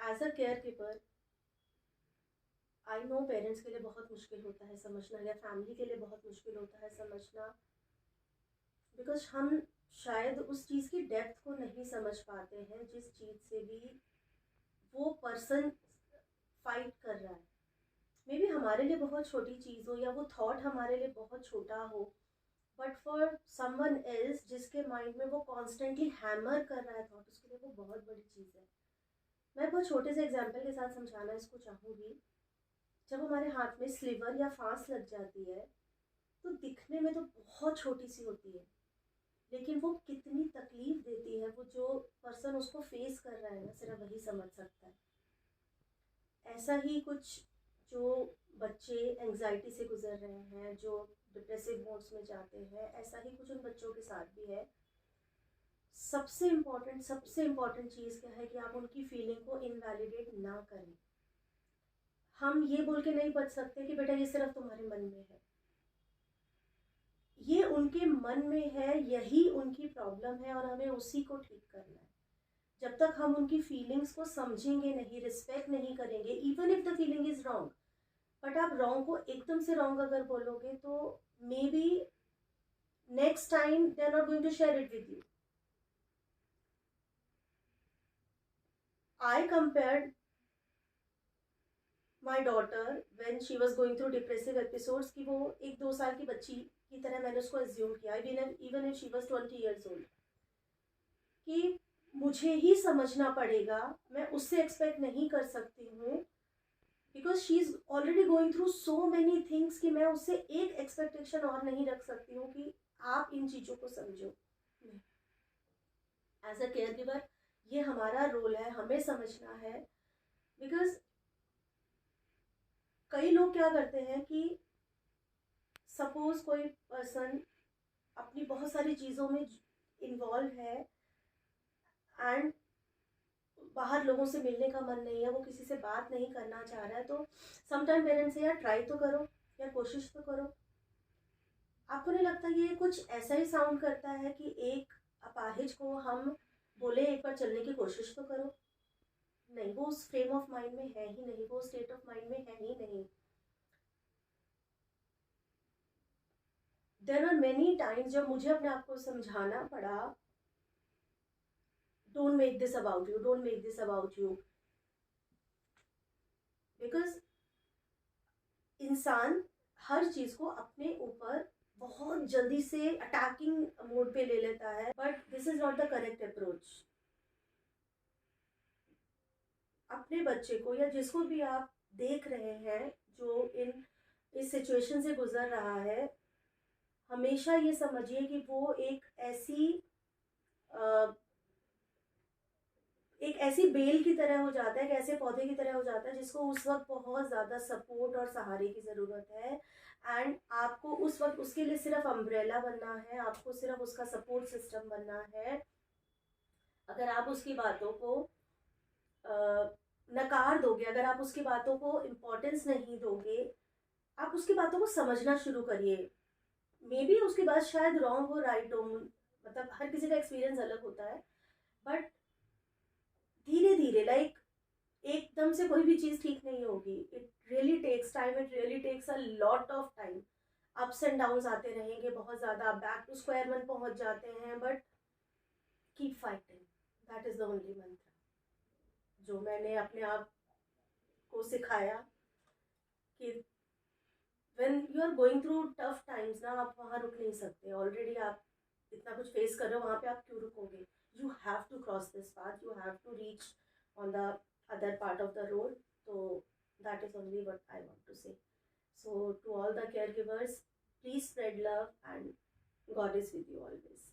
As a caregiver I know parents के लिए बहुत मुश्किल होता है समझना, या फैमिली के लिए बहुत मुश्किल होता है समझना, बिकॉज हम शायद उस चीज़ की डेप्थ को नहीं समझ पाते हैं जिस चीज़ से भी वो पर्सन फाइट कर रहा है। मे बी हमारे लिए बहुत छोटी चीज़ हो, या वो थॉट हमारे लिए बहुत छोटा हो, बट फॉर समवन एल्स जिसके माइंड में वो कॉन्स्टेंटली हैमर कर रहा है थॉट, उसके लिए वो बहुत बड़ी चीज़ है। मैं बहुत छोटे से एग्जाम्पल के साथ समझाना इसको चाहूँगी। जब हमारे हाथ में स्लीवर या फांस लग जाती है तो दिखने में तो बहुत छोटी सी होती है, लेकिन वो कितनी तकलीफ देती है, वो जो पर्सन उसको फेस कर रहा है ना, सिर्फ वही समझ सकता है। ऐसा ही कुछ जो बच्चे एंजाइटी से गुजर रहे हैं, जो डिप्रेसिव मोड्स में जाते हैं, ऐसा ही कुछ उन बच्चों के साथ भी है। सबसे इम्पोर्टेंट चीज़ क्या है कि आप उनकी फीलिंग को इनवैलिडेट ना करें। हम ये बोल के नहीं बच सकते कि बेटा ये सिर्फ तुम्हारे मन में है, ये उनके मन में है, यही उनकी प्रॉब्लम है और हमें उसी को ठीक करना है। जब तक हम उनकी फीलिंग्स को समझेंगे नहीं, रिस्पेक्ट नहीं करेंगे, even if the feeling is wrong, but आप रॉन्ग को एकदम से रॉन्ग अगर बोलोगे तो maybe next time they are not going to share it with you. I compared my daughter when she was going through depressive episodes कि वो एक 2 साल की बच्ची की तरह मैंने उसको एज्यूम किया, even if she was 20 years old, कि मुझे ही समझना पड़ेगा, मैं उससे एक्सपेक्ट नहीं कर सकती हूँ, because she is already going through so many things कि मैं उससे एक एक्सपेक्टेशन और नहीं रख सकती हूँ कि आप इन चीज़ों को समझो। एज अ केयर गिवर ये हमारा रोल है, हमें समझना है। बिकॉज कई लोग क्या करते हैं कि सपोज कोई पर्सन अपनी बहुत सारी चीज़ों में इन्वॉल्व है एंड बाहर लोगों से मिलने का मन नहीं है, वो किसी से बात नहीं करना चाह रहा है, तो समटाइम पेरेंट्स से यार ट्राई तो करो, या कोशिश तो करो। आपको नहीं लगता ये कुछ ऐसा ही साउंड करता है कि एक अपाहिज को हम बोले एक बार चलने की कोशिश तो करो? नहीं, वो उस फ्रेम ऑफ माइंड में है ही नहीं, वो स्टेट ऑफ माइंड में है ही नहीं। देर आर मेनी टाइम्स जब मुझे अपने आप को समझाना पड़ा, don't make this about you, don't make this about you, because इंसान हर चीज को अपने ऊपर बहुत जल्दी से अटैकिंग मोड पे ले लेता है, but this is not the correct approach. अपने बच्चे को या जिसको भी आप देख रहे हैं जो इस सिचुएशन से गुजर रहा है, हमेशा ये समझिए कि वो एक ऐसी बेल की तरह हो जाता है, एक ऐसे पौधे की तरह हो जाता है जिसको उस वक्त बहुत ज़्यादा सपोर्ट और सहारे की ज़रूरत है। एंड आपको उस वक्त उसके लिए सिर्फ अम्ब्रेला बनना है, आपको सिर्फ उसका सपोर्ट सिस्टम बनना है। अगर आप उसकी बातों को नकार दोगे, अगर आप उसकी बातों को इम्पोर्टेंस नहीं दोगे, आप उसकी बातों को समझना शुरू करिए। मे बी उसकी बात शायद रॉन्ग हो, राइट हो, मतलब हर किसी का एक्सपीरियंस अलग होता है, बट धीरे धीरे, लाइक एकदम से कोई भी चीज़ ठीक नहीं होगी। It really takes time, it really takes a lot of time. Ups and downs आते रहेंगे बहुत ज़्यादा, बैक टू स्क्वायर वन पहुंच जाते हैं, but keep fighting, that is the only mantra जो मैंने अपने आप को सिखाया कि when you are going through tough times ना, आप वहाँ रुक नहीं सकते। ऑलरेडी आप इतना कुछ फेस कर रहे हो, वहाँ पे आप क्यों रुकोगे? You have to cross this path, you have to reach on the other part of the road. तो that is only what I want to say. So to all the caregivers, please spread love and God is with you always.